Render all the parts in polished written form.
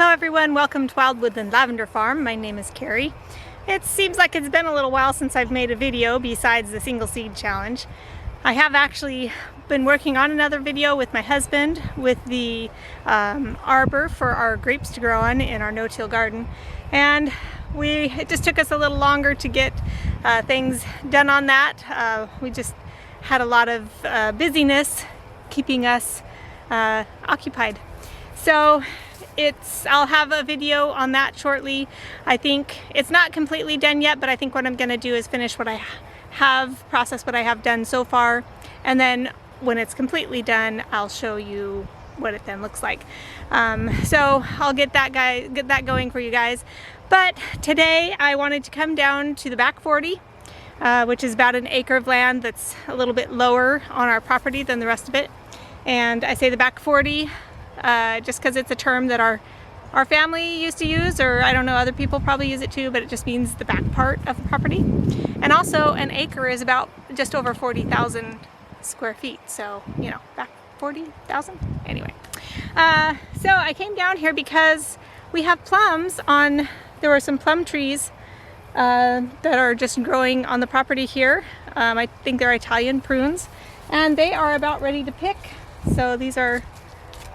Hello everyone, welcome to Wild Woodland Lavender Farm. My name is Carrie. It seems like it's been a little while since I've made a video besides the single seed challenge. I have actually been working on another video with my husband with the arbor for our grapes to grow on in our no-till garden, and it just took us a little longer to get things done on that. We just had a lot of busyness keeping us occupied. So I'll have a video on that shortly. I think it's not completely done yet, but I think what I'm going to do is finish what I have, process what I have done so far, and then when it's completely done, I'll show you what it then looks like. So I'll get that going for you guys. But today I wanted to come down to the back 40, which is about an acre of land that's a little bit lower on our property than the rest of it. And I say the back 40 just because it's a term that our family used to use, or I don't know, other people probably use it too, but it just means the back part of the property. And also an acre is about just over 40,000 square feet, so you know, back 40,000 anyway. So I came down here because we have plums on, there were some plum trees that are just growing on the property here. I think they're Italian prunes, and they are about ready to pick. So these are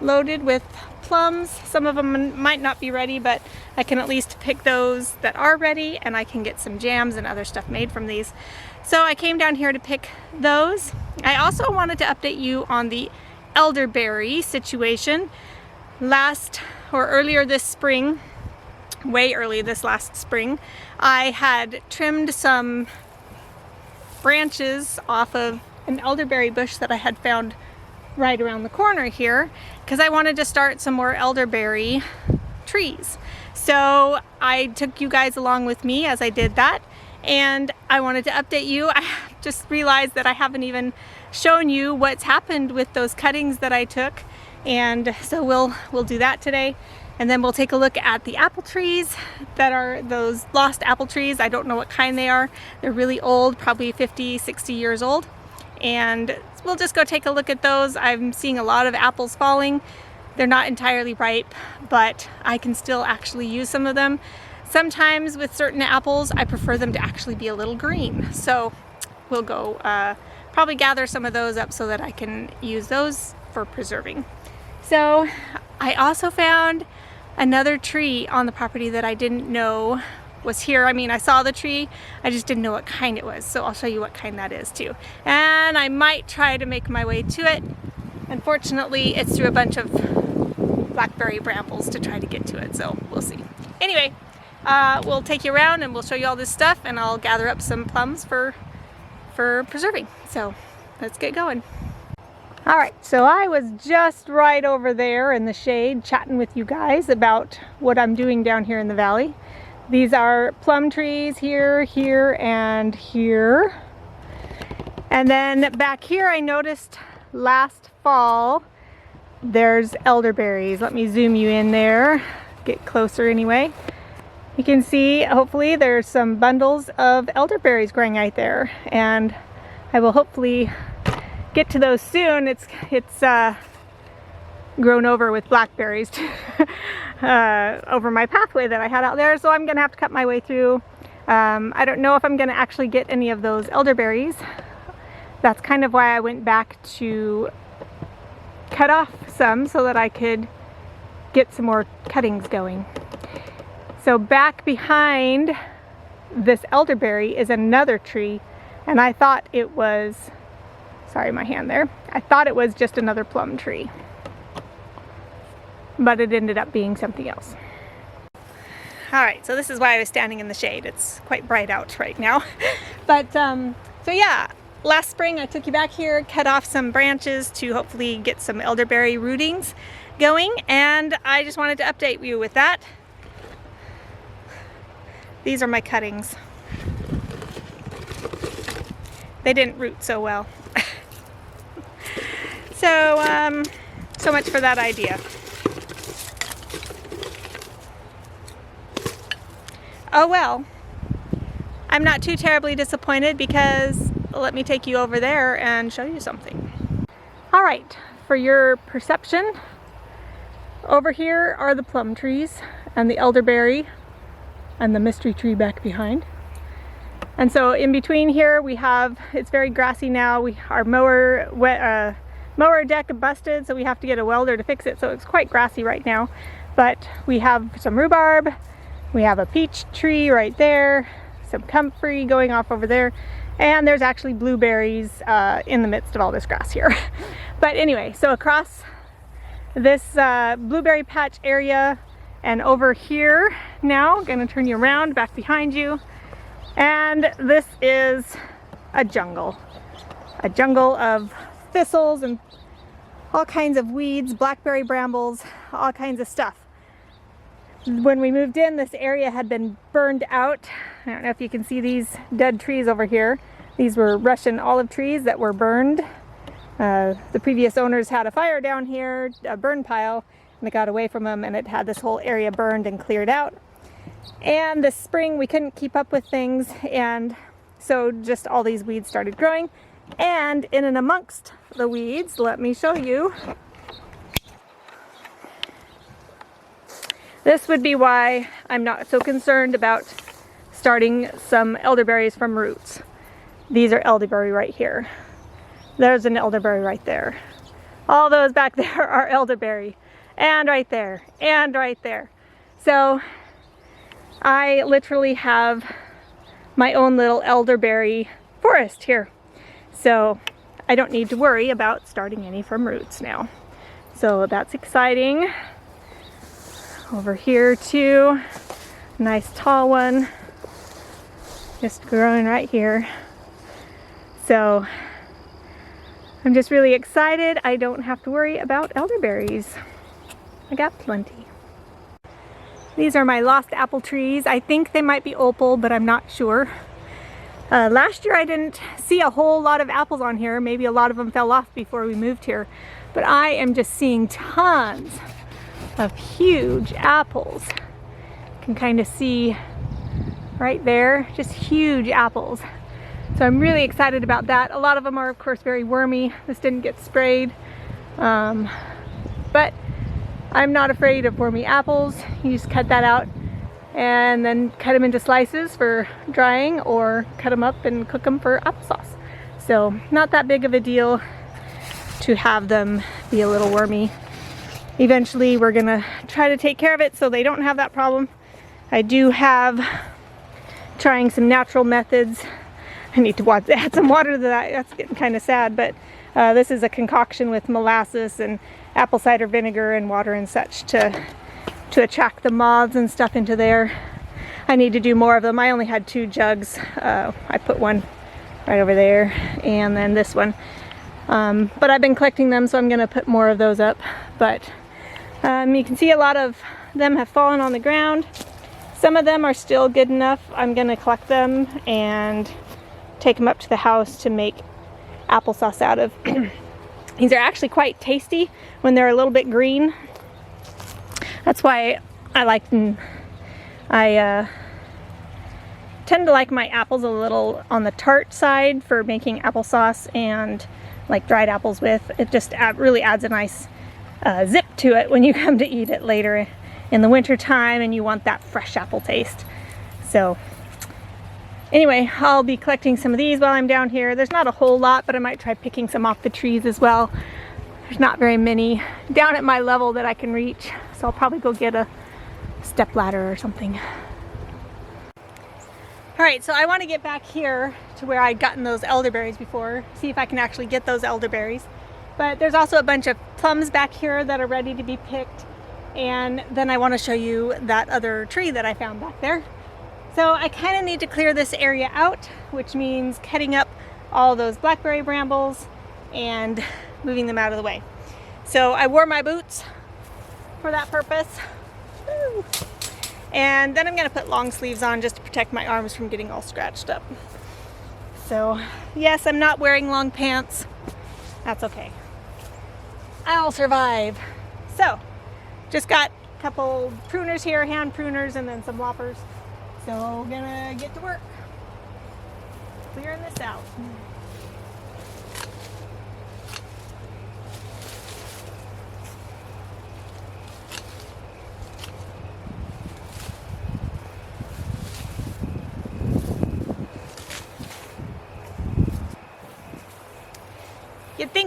loaded with plums. Some of them might not be ready, but I can at least pick those that are ready, and I can get some jams and other stuff made from these. So I came down here to pick those. I also wanted to update you on the elderberry situation. Earlier this spring, way early this last spring, I had trimmed some branches off of an elderberry bush that I had found right around the corner here, because I wanted to start some more elderberry trees. So I took you guys along with me as I did that, and I wanted to update you. I just realized that I haven't even shown you what's happened with those cuttings that I took, and so we'll do that today. And then we'll take a look at the apple trees that are those lost apple trees. I don't know what kind they are. They're really old, probably 50, 60 years old. And we'll just go take a look at those. I'm seeing a lot of apples falling. They're not entirely ripe, but I can still actually use some of them. Sometimes with certain apples, I prefer them to actually be a little green. So we'll go probably gather some of those up so that I can use those for preserving. So I also found another tree on the property that I didn't know was here. I mean, I saw the tree, I just didn't know what kind it was, so I'll show you what kind that is too. And I might try to make my way to it. Unfortunately, it's through a bunch of blackberry brambles to try to get to it, so we'll see. Anyway, we'll take you around and we'll show you all this stuff, and I'll gather up some plums for preserving. So let's get going. All right, so I was just right over there in the shade chatting with you guys about what I'm doing down here in the valley. These are plum trees here, here, and here. And then back here I noticed last fall there's elderberries. Let me zoom you in there, get closer anyway. You can see, hopefully, there's some bundles of elderberries growing right there, and I will hopefully get to those soon. It's grown over with blackberries over my pathway that I had out there, so I'm gonna have to cut my way through. I don't know if I'm gonna actually get any of those elderberries. That's kind of why I went back to cut off some so that I could get some more cuttings going. So back behind this elderberry is another tree, and I thought it was, sorry, my hand there, I thought it was just another plum tree, but it ended up being something else. All right, so this is why I was standing in the shade. It's quite bright out right now. But so yeah, last spring I took you back here, cut off some branches to hopefully get some elderberry rootings going, and I just wanted to update you with that. These are my cuttings. They didn't root so well. So, so much for that idea. Oh well, I'm not too terribly disappointed, because let me take you over there and show you something. All right, for your perception, Over here are the plum trees and the elderberry and the mystery tree back behind. And so in between here we have, it's very grassy now. Our mower deck busted, so we have to get a welder to fix it. So it's quite grassy right now. But we have some rhubarb, we have a peach tree right there, some comfrey going off over there, and there's actually blueberries in the midst of all this grass here. But anyway, so across this blueberry patch area and over here now, I'm gonna turn you around back behind you, and this is a jungle of thistles and all kinds of weeds, blackberry brambles, all kinds of stuff. When we moved in, this area had been burned out. I don't know if you can see these dead trees over here. These were Russian olive trees that were burned. The previous owners had a fire down here, a burn pile, and they got away from them, and it had this whole area burned and cleared out. And this spring we couldn't keep up with things, and so just all these weeds started growing. And in and amongst the weeds, let me show you. This would be why I'm not so concerned about starting some elderberries from roots. These are elderberry right here. There's an elderberry right there. All those back there are elderberry. And right there, and right there. So I literally have my own little elderberry forest here. So I don't need to worry about starting any from roots now. So that's exciting. Over here too, nice tall one, just growing right here. So I'm just really excited. I don't have to worry about elderberries. I got plenty. These are my lost apple trees. I think they might be opal, but I'm not sure. Last year I didn't see a whole lot of apples on here. Maybe a lot of them fell off before we moved here. But I am just seeing tons of huge apples. You can kind of see right there, just huge apples. So I'm really excited about that. A lot of them are of course very wormy. This didn't get sprayed. But I'm not afraid of wormy apples. You just cut that out and then cut them into slices for drying, or cut them up and cook them for applesauce. So not that big of a deal to have them be a little wormy. Eventually we're gonna try to take care of it so they don't have that problem. I do have trying some natural methods. I need to add some water to that. That's getting kind of sad, but this is a concoction with molasses and apple cider vinegar and water and such to attract the moths and stuff into there. I need to do more of them. I only had 2 jugs. I put one right over there, and then this one. But I've been collecting them, so I'm gonna put more of those up. But you can see a lot of them have fallen on the ground. Some of them are still good enough. I'm gonna collect them and take them up to the house to make applesauce out of. These are actually quite tasty when they're a little bit green. That's why I like them. I tend to like my apples a little on the tart side for making applesauce and like dried apples with. It just really adds a nice zip to it when you come to eat it later in the winter time and you want that fresh apple taste. So anyway, I'll be collecting some of these while I'm down here. There's not a whole lot, but I might try picking some off the trees as well. There's not very many down at my level that I can reach, so I'll probably go get a step ladder or something. Alright, so I want to get back here to where I'd gotten those elderberries before, see if I can actually get those elderberries. But there's also a bunch of plums back here that are ready to be picked, and then I want to show you that other tree that I found back there. So I kind of need to clear this area out, which means cutting up all those blackberry brambles and moving them out of the way. So I wore my boots for that purpose. Woo. And then I'm going to put long sleeves on just to protect my arms from getting all scratched up. So yes, I'm not wearing long pants. That's okay. I'll survive. So just got a couple pruners here, hand pruners, and then some loppers. So we're gonna get to work clearing this out.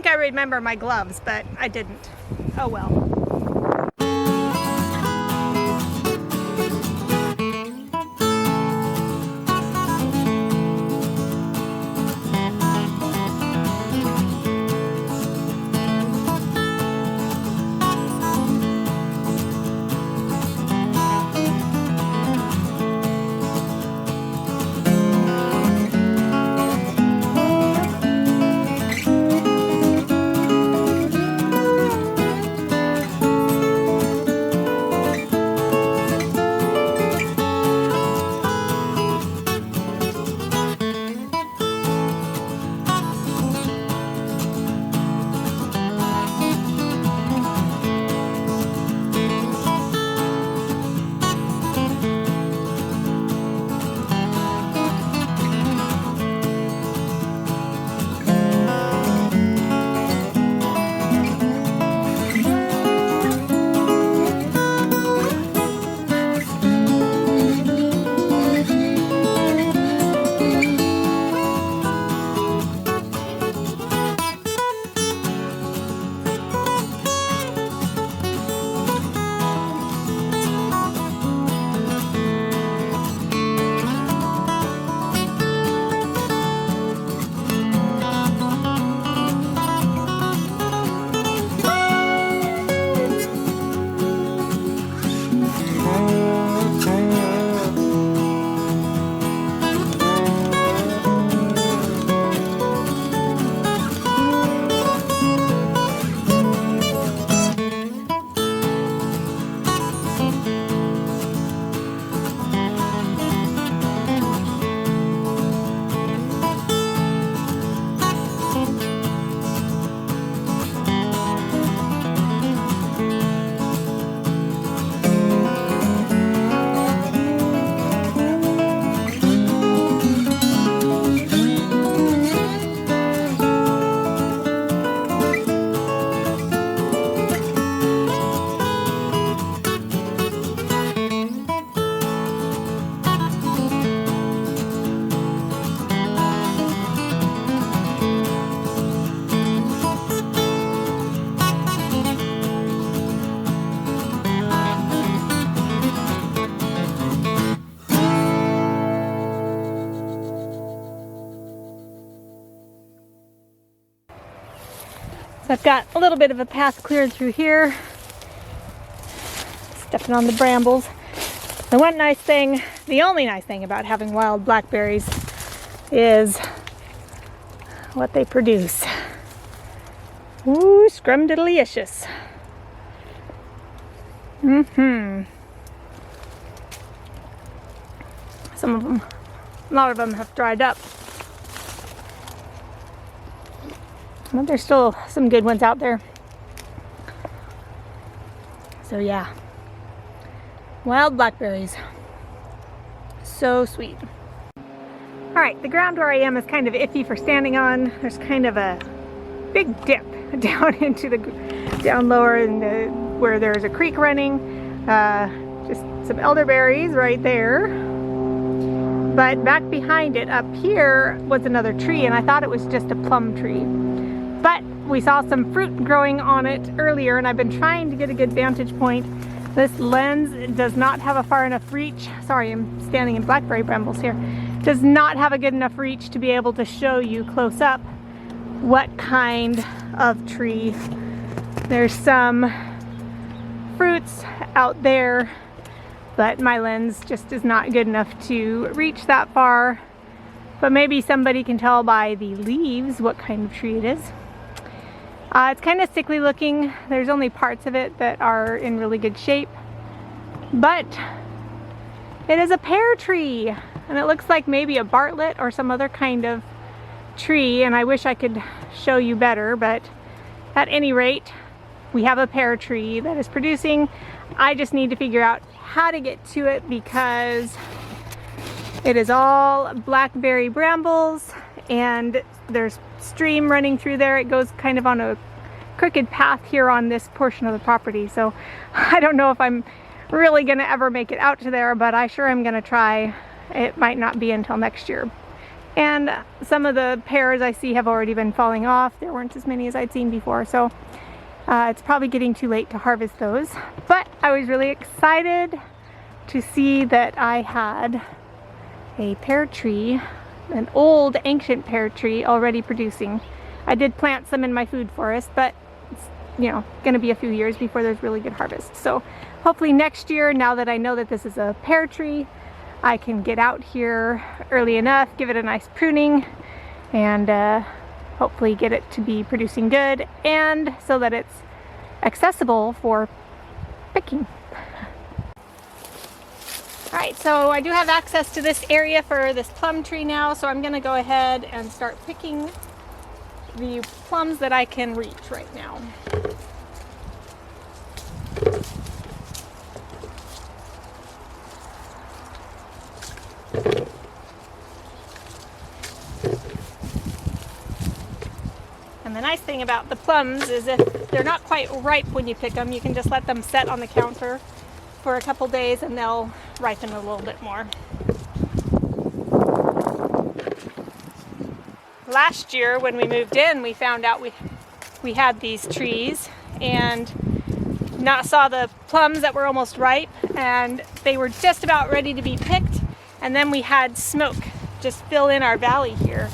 think I remember my gloves, but I didn't. Oh well. So I've got a little bit of a path cleared through here, stepping on the brambles. The one nice thing, the only nice thing about having wild blackberries is what they produce. Ooh, scrumdiddlyicious. Some of them, a lot of them have dried up. But there's still some good ones out there. So yeah, wild blackberries. So sweet. All right, the ground where I am is kind of iffy for standing on. There's kind of a big dip down into the, down lower in the, where there's a creek running. Just some elderberries right there. But back behind it up here was another tree, and I thought it was just a plum tree. But we saw some fruit growing on it earlier, and I've been trying to get a good vantage point. This lens does not have a far enough reach. Sorry, I'm standing in blackberry brambles here. Does not have a good enough reach to be able to show you close up what kind of tree. There's some fruits out there, but my lens just is not good enough to reach that far. But maybe somebody can tell by the leaves what kind of tree it is. It's kind of sickly looking. There's only parts of it that are in really good shape. But it is a pear tree, and it looks like maybe a Bartlett or some other kind of tree, and I wish I could show you better, but at any rate, we have a pear tree that is producing. I just need to figure out how to get to it because it is all blackberry brambles, and there's stream running through there. It goes kind of on a crooked path here on this portion of the property, so I don't know if I'm really gonna ever make it out to there, but I sure am gonna try. It might not be until next year. And some of the pears I see have already been falling off. There weren't as many as I'd seen before, so it's probably getting too late to harvest those. But I was really excited to see that I had a pear tree, an old ancient pear tree, already producing. I did plant some in my food forest, but it's, you know, going to be a few years before there's really good harvest. So hopefully next year, now that I know that this is a pear tree, I can get out here early enough, give it a nice pruning, and hopefully get it to be producing good, and so that it's accessible for picking. Alright, so I do have access to this area for this plum tree now, so I'm going to go ahead and start picking the plums that I can reach right now. And the nice thing about the plums is if they're not quite ripe when you pick them, you can just let them set on the counter for a couple days and they'll ripen a little bit more. Last year when we moved in, we found out we had these trees and saw the plums that were almost ripe, and they were just about ready to be picked, and then we had smoke just fill in our valley here,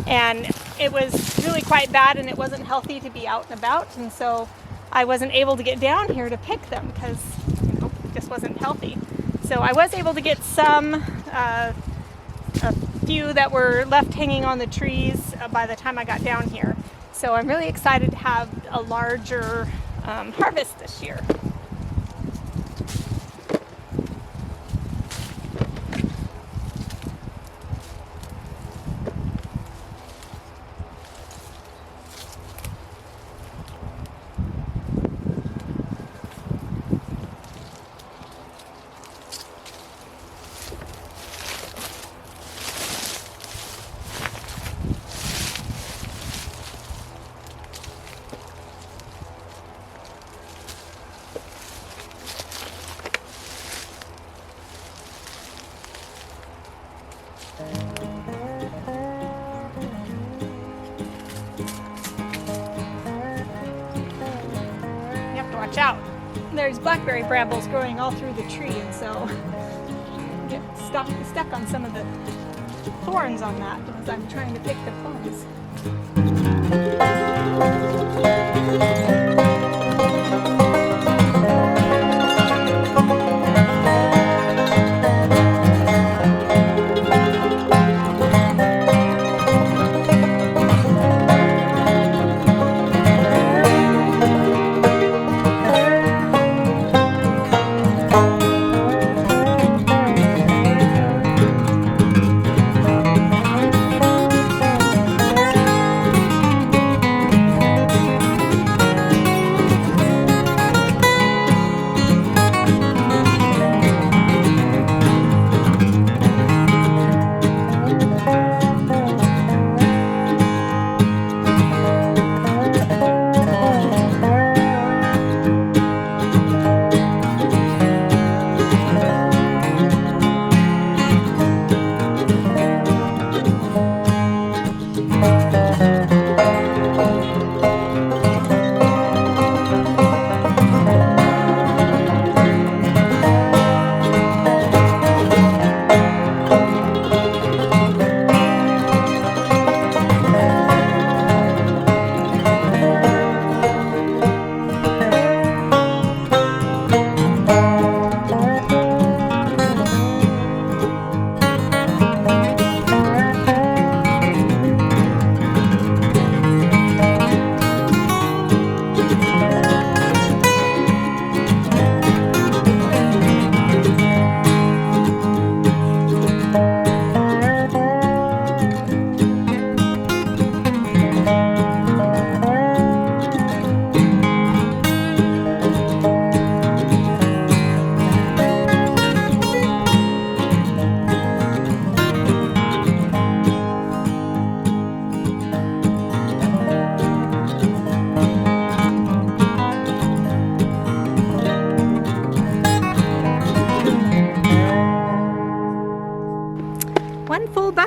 and it was really quite bad, and it wasn't healthy to be out and about, and so I wasn't able to get down here to pick them because, you know, it just wasn't healthy. So I was able to get some, a few that were left hanging on the trees by the time I got down here. So I'm really excited to have a larger harvest this year. Watch out. There's blackberry brambles growing all through the tree, and so get stuck on some of the thorns on that as I'm trying to pick the plums.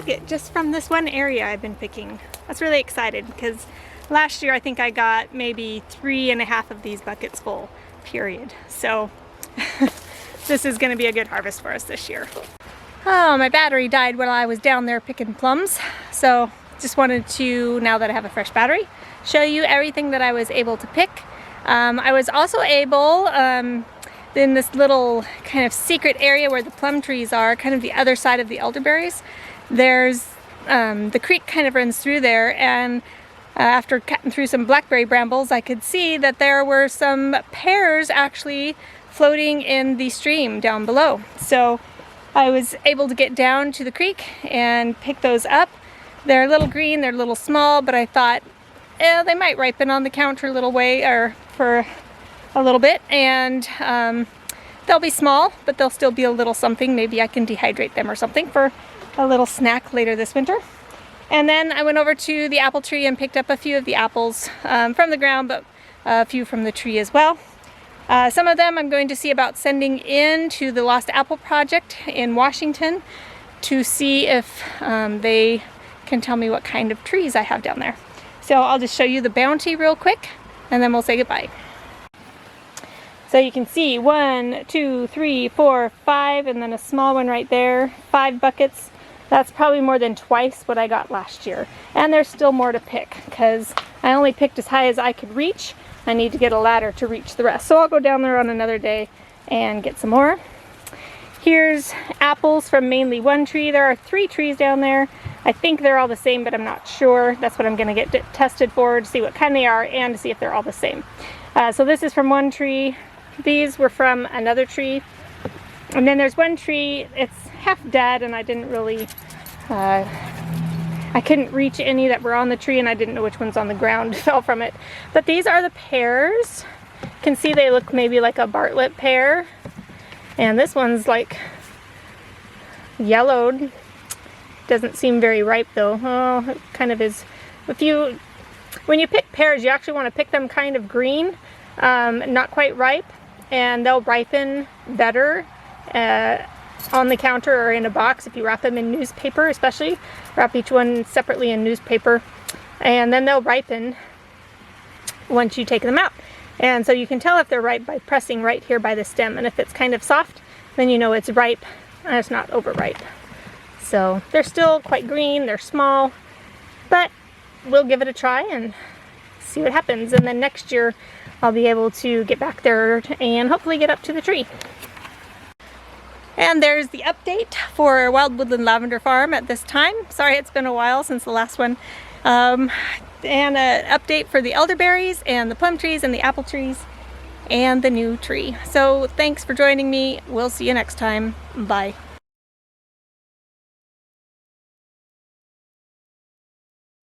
bucket just from this one area I've been picking. I was really excited because last year I think I got maybe 3.5 of these buckets full, period. So this is going to be a good harvest for us this year. Oh, my battery died while I was down there picking plums. So just wanted to, now that I have a fresh battery, show you everything that I was able to pick. I was also able, in this little kind of secret area where the plum trees are, kind of the other side of the elderberries, there's the creek kind of runs through there, and after cutting through some blackberry brambles, I could see that there were some pears actually floating in the stream down below. So I was able to get down to the creek and pick those up. They're a little green, they're a little small, but I thought, they might ripen on the counter a little way, or for a little bit, and they'll be small, but they'll still be a little something. Maybe I can dehydrate them or something for a little snack later this winter. And then I went over to the apple tree and picked up a few of the apples from the ground, but a few from the tree as well. Some of them I'm going to see about sending in to the Lost Apple Project in Washington to see if they can tell me what kind of trees I have down there. So I'll just show you the bounty real quick, and then we'll say goodbye. So you can see 1, 2, 3, 4, 5, and then a small one right there. 5 buckets. That's probably more than twice what I got last year. And there's still more to pick because I only picked as high as I could reach. I need to get a ladder to reach the rest. So I'll go down there on another day and get some more. Here's apples from mainly one tree. There are 3 trees down there. I think they're all the same, but I'm not sure. That's what I'm going to get tested for, to see what kind they are and to see if they're all the same. So this is from one tree. These were from another tree. And then there's one tree, it's half dead, and I didn't really, I couldn't reach any that were on the tree, and I didn't know which ones on the ground fell from it. But these are the pears. You can see they look maybe like a Bartlett pear. And this one's like yellowed. Doesn't seem very ripe though. Oh, it kind of is. When you pick pears, you actually want to pick them kind of green, not quite ripe, and they'll ripen better on the counter or in a box if you wrap them in newspaper, especially. Wrap each one separately in newspaper, and then they'll ripen once you take them out. And so you can tell if they're ripe by pressing right here by the stem, and if it's kind of soft, then you know it's ripe and it's not overripe. So they're still quite green, they're small, but we'll give it a try and see what happens. And then next year I'll be able to get back there and hopefully get up to the tree. And there's the update for Wild Woodland Lavender Farm at this time. Sorry, it's been a while since the last one. And an update for the elderberries and the plum trees and the apple trees and the new tree. So thanks for joining me. We'll see you next time. Bye.